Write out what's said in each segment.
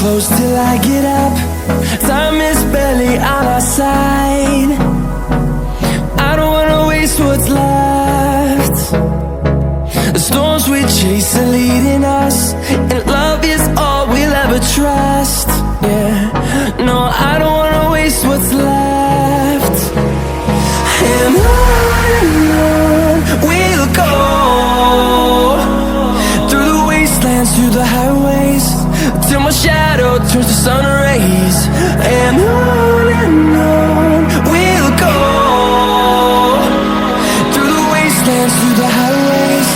close till I get up. Time is barely on our side. I don't wanna waste what's left. The storms we chase are leading us, and love is all we'll ever trust. Yeah, no, I don't wanna waste what's left. And on we'll go, through the wastelands, through the highways, till my shadow turns to sun rays. And on we'll go, through the wastelands, through the highways,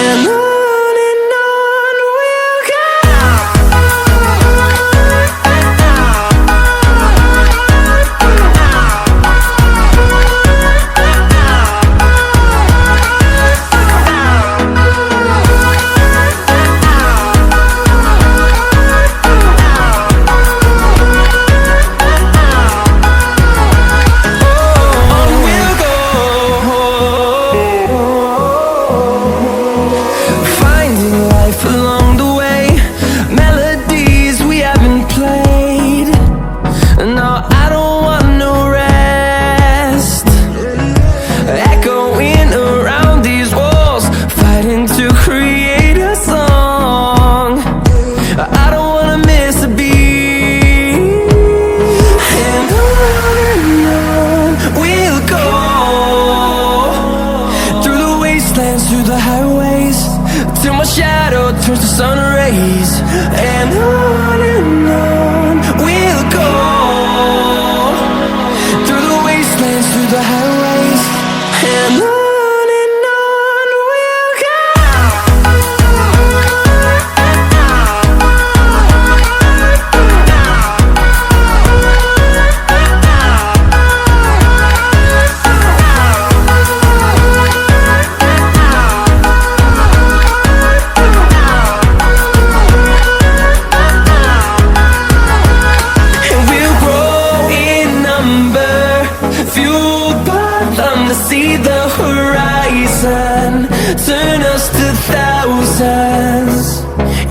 and on we'll go. Through the highways, till my shadow turns to sun rays. And on we'll go, through the wastelands, through the highways, and on we'll go. See the horizon, turn us to thousands,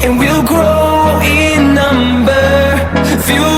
and we'll grow in number, fuel